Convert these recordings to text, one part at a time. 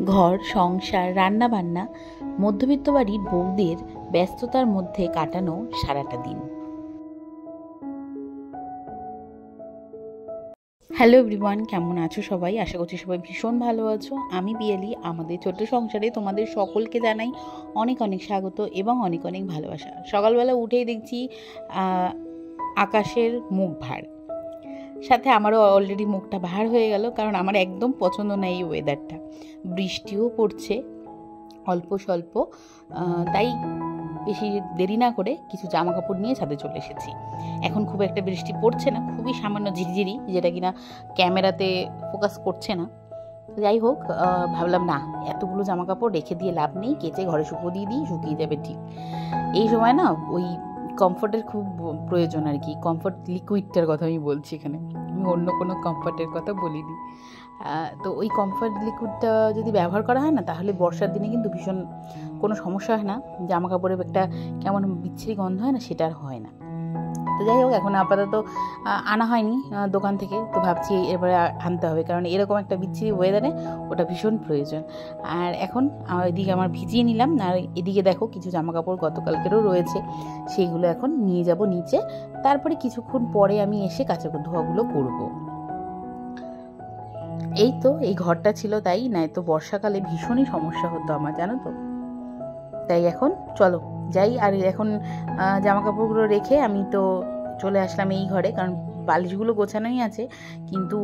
ঘর সংসার রান্নাবান্না মধ্যবিত্ত বাড়ির বউদের ব্যস্ততার মধ্যে কাটানো সারাটা দিন। হ্যালো এভরিওয়ান, কেমন আছো সবাই? আশা করছি সবাই ভীষণ ভালো আছো। আমি পিয়ালি। আমাদের ছোট্ট সংসারে তোমাদের সকলকে জানাই অনেক অনেক স্বাগত এবং অনেক অনেক ভালোবাসা। সকালবেলা উঠেই দেখছি আকাশের মুখ ভার, সাথে আমারও অলরেডি মুখটা ভার হয়ে গেল, কারণ আমার একদম পছন্দ না এই ওয়েদারটা। বৃষ্টিও পড়ছে অল্প স্বল্প, তাই বেশি দেরি না করে কিছু জামা কাপড় নিয়ে ছাদে চলে এসেছি। এখন খুব একটা বৃষ্টি পড়ছে না, খুবই সামান্য ঝিরিঝিরি, যেটা কিনা ক্যামেরাতে ফোকাস করছে না। যাই হোক, ভাবলাম না, এতগুলো জামা কাপড় রেখে দিয়ে লাভ নেই, কেচে ঘরে শুকিয়ে দিই, শুকিয়ে যাবে ঠিক। এই সময় না ওই কমফর্টের খুব প্রয়োজন আর কি। কমফর্ট লিকুইডটার কথা আমি বলছি এখানে, আমি অন্য কোনো কমফর্টের কথা বলিনি। তো ওই কমফর্ট লিকুইডটা যদি ব্যবহার করা হয় না, তাহলে বর্ষার দিনে কিন্তু ভীষণ কোনো সমস্যা হয় না। জামা কাপড়ের একটা কেমন বিচ্ছিরি গন্ধ হয় না, সেটা আর হয় না। তো যাই হোক, এখন আপাতত আনা হয়নি দোকান থেকে, তো ভাবছি এবারে আনতে হবে, কারণ এরকম একটা বিচ্ছিরি ওয়েদারে ওটা ভীষণ প্রয়োজন। আর এখন এদিকে আমার ভিজিয়ে নিলাম, আর এদিকে দেখো কিছু জামা কাপড় গতকালকেরও রয়েছে, সেইগুলো এখন নিয়ে যাব নিচে। তারপরে কিছুক্ষণ পরে আমি এসে কাঁচা ধোয়াগুলো করবো। এই তো এই ঘরটা ছিল তাই, নাই তো বর্ষাকালে ভীষণই সমস্যা হতো আমার, জানো তো। তাই এখন চলো যাই। আর এখন জামা কাপড়গুলো রেখে আমি তো চলে আসলাম এই ঘরে, কারণ বালিশগুলো গোছানোই আছে। কিন্তু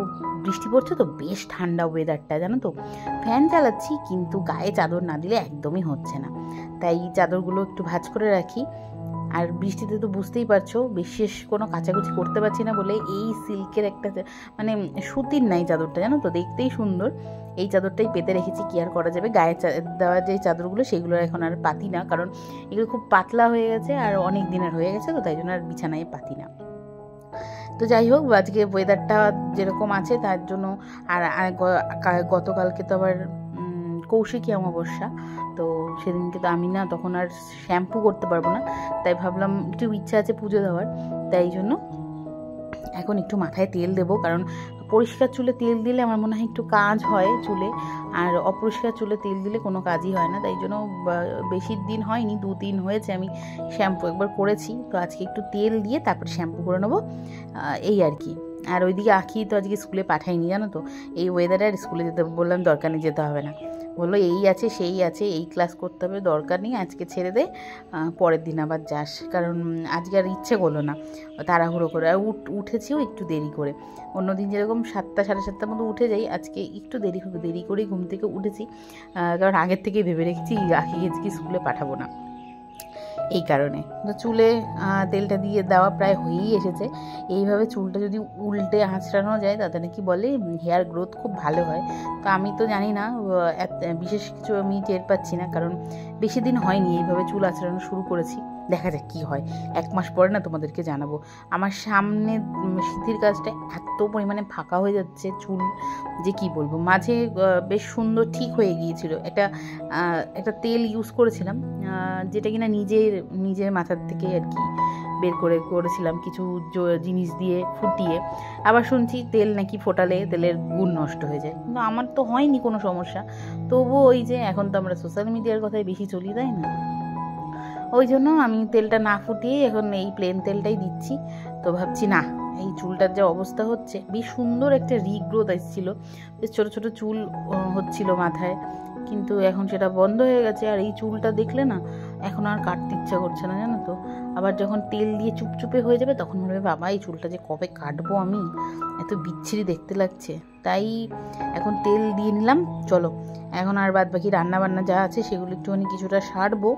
বৃষ্টি পড়ছে তো, বেশ ঠান্ডা ওয়েদারটা, জানো তো। ফ্যান চালাচ্ছি কিন্তু গায়ে চাদর না দিলে একদমই হচ্ছে না, তাই চাদরগুলো একটু ভাঁজ করে রাখি। আর বৃষ্টিতে তো বুঝতেই পারছো, বিশেষ কোনো কাচাকুচি করতে পারছি না বলে এই সিল্কের একটা মানে সুতির নাই চাদরটা, জানো তো, দেখতেই সুন্দর, এই চাদরটাই পেতে রেখেছি। কি আর করা যাবে, গায়ে দেওয়া যে চাদরগুলো সেগুলো এখন আর পাতি না, কারণ এগুলো খুব পাতলা হয়ে গেছে আর অনেক দিনের হয়ে গেছে, তো তাই জন্য আর বিছানায় পাতি না। তো যাই হোক, আজকে ওয়েদারটা যেরকম আছে তার জন্য। আর গতকালকে তো আবার কৌশিকী অমাবস্যা, তো সেদিনকে তো আমি না তখন আর শ্যাম্পু করতে পারবো না, তাই ভাবলাম একটু ইচ্ছা আছে পুজো দেওয়ার, তাই জন্য এখন একটু মাথায় তেল দেবো। কারণ পরিষ্কার চুলে তেল দিলে আমার মনে হয় একটু কাজ হয় চুলে, আর অপরিষ্কার চুলে তেল দিলে কোনো কাজই হয় না। তাই জন্য বেশি দিন হয়নি, 2-3 হয়েছে আমি শ্যাম্পু একবার করেছি, তো আজকে একটু তেল দিয়ে তারপর শ্যাম্পু করে নেবো, এই আর কি। আর ওইদিকে আঁখি তো আজকে স্কুলে পাঠাইনি, জানো তো, এই ওয়েদারে আর স্কুলে যেতে বললাম দরকার নেই, যেতে হবে না। বললো এই আছে সেই আছে, এই ক্লাস করতে হবে, দরকার নেই, আজকে ছেড়ে দে, পরের দিন আবার যাস। কারণ আজকে আর ইচ্ছে করলো না তাড়াহুড়ো করে, আর উঠেছিও একটু দেরি করে। অন্যদিন যেরকম 7টা 7:30টার মতো উঠে যাই, আজকে একটু দেরি করেই ঘুম থেকে উঠেছি, কারণ আগের থেকেই ভেবে রেখেছি আঁখিকে আজকে স্কুলে পাঠাবো না, এই কারণে। তো চুলে তেলটা দিয়ে দেওয়া প্রায় হয়েই এসেছে। এইভাবে চুলটা যদি উল্টে আঁচড়ানো যায় তাতে নাকি বলে হেয়ার গ্রোথ খুব ভালো হয়। তো আমি তো জানি না, বিশেষ কিছু আমি টের পাচ্ছি না, কারণ বেশি দিন হয়নি এইভাবে চুল আঁচড়ানো শুরু করেছি। দেখা যাক কী হয়, 1 মাস পরে না তোমাদেরকে জানাবো। আমার সামনে সিঁথির কাজটা এত পরিমাণে ফাঁকা হয়ে যাচ্ছে চুল, যে কি বলবো। মাঝে বেশ সুন্দর ঠিক হয়ে গিয়েছিল, একটা তেল ইউজ করেছিলাম, যেটা কিনা নিজের মাথার থেকে আর কি বের করেছিলাম কিছু জিনিস দিয়ে ফুটিয়ে। আবার শুনছি তেল নাকি ফোটালে তেলের গুণ নষ্ট হয়ে যায়, কিন্তু আমার তো হয়নি কোনো সমস্যা। তবুও ওই যে এখন তো আমরা সোশ্যাল মিডিয়ার কথায় বেশি চলি, তাই না, ওই জন্য আমি তেলটা না ফুটিয়ে এখন এই প্লেন তেলটাই দিচ্ছি। তো ভাবছি না, এই চুলটার যে অবস্থা হচ্ছে, বেশ সুন্দর একটা রিগ্রোথ এসেছিলো, বেশ ছোটো ছোটো চুল হচ্ছিল মাথায়, কিন্তু এখন সেটা বন্ধ হয়ে গেছে। আর এই চুলটা দেখলে না এখন আর কাটতে ইচ্ছা করছে না, জানো তো। আবার যখন তেল দিয়ে চুপচুপে হয়ে যাবে তখন মনে হবে বাবা এই চুলটা যে কবে কাটবো আমি, এত বিচ্ছিরি দেখতে লাগছে। তাই এখন তেল দিয়ে নিলাম। চলো এখন আর বাদ বাকি রান্নাবান্না যা আছে সেগুলো একটুখানি কিছুটা সারবো।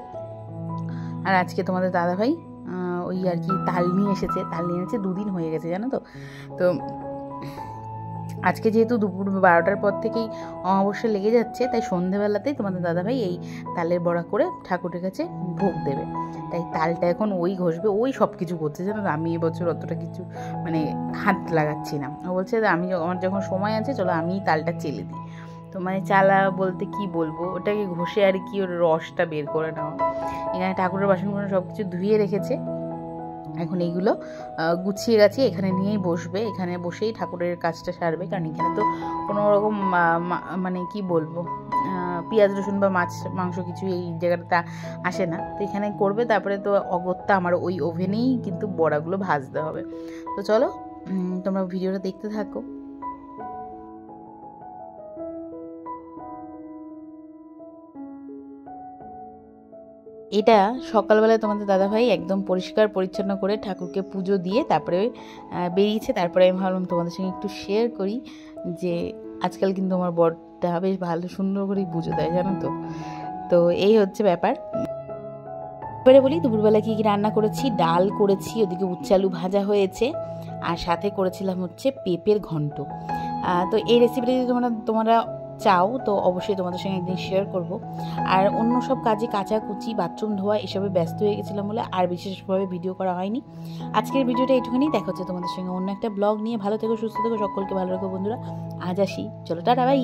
আর আজকে তোমাদের দাদাভাই ওই আর কি তাল নিয়ে এনেছে, 2 দিন হয়ে গেছে, জানো তো। তো আজকে যেহেতু দুপুর 12টার পর থেকেই অমাবস্যা লেগে যাচ্ছে, তাই সন্ধেবেলাতেই তোমাদের দাদাভাই এই তালের বড়া করে ঠাকুরের কাছে ভোগ দেবে। তাই তালটা এখন ওই ঘষবে, ওই সব কিছু করছে, জানো তো। আমি এবছর অতটা কিছু মানে হাত লাগাচ্ছি না। ও বলছে আমার যখন সময় আছে চলো আমি তালটা চেলে দিই। তো মানে চালা বলতে কি বলবো, ওটাকে ঘষে আর কি ওর রসটা বের করে নেওয়া। এখানে ঠাকুরের বাসনগুলো সব কিছু ধুয়ে রেখেছে, এখন এইগুলো গুছিয়ে গেছে, এখানে নিয়েই বসবে, এখানে বসেই ঠাকুরের কাজটা সারবে, কারণ এখানে তো কোনো রকম মানে কি বলবো পেঁয়াজ রসুন বা মাছ মাংস কিছু এই জায়গাটাতে আসে না, তো এখানে করবে। তারপরে তো অগত্যা আমার ওই ওভেনেই কিন্তু বড়াগুলো ভাজতে হবে। তো চলো তোমরা ভিডিওটা দেখতে থাকো। এটা সকালবেলায় তোমাদের দাদাভাই একদম পরিষ্কার পরিচ্ছন্ন করে ঠাকুরকে পুজো দিয়ে তারপরে বেরিয়েছে। তারপরে আমি ভাবলাম তোমাদের সঙ্গে একটু শেয়ার করি যে আজকাল কিন্তু আমার বরটা বেশ ভালো সুন্দর করেই পুজো দেয়, জানো তো। তো এই হচ্ছে ব্যাপার। এবারে বলি দুপুরবেলা কী কী রান্না করেছি। ডাল করেছি, ওদিকে উচ্ছে আলু ভাজা হয়েছে, আর সাথে করেছিলাম হচ্ছে পেঁপের ঘন্ট। তো এই রেসিপিটা যদি তোমরা চাও তো অবশ্যই তোমাদের সঙ্গে একদিন শেয়ার করব। আর অন্য সব কাজে কাচাকুচি বাথরুম ধোয়া এসবে ব্যস্ত হয়ে গেছিলাম বলে আর বিশেষভাবে ভিডিও করা হয়নি। আজকের ভিডিওটা এইটুকুনি, দেখা হচ্ছে তোমাদের সঙ্গে অন্য একটা ব্লগ নিয়ে। ভালো থেকো, সুস্থ থেকো, সকলকে ভালো রাখো বন্ধুরা। আজ আসি, চলো টাটা, বাই।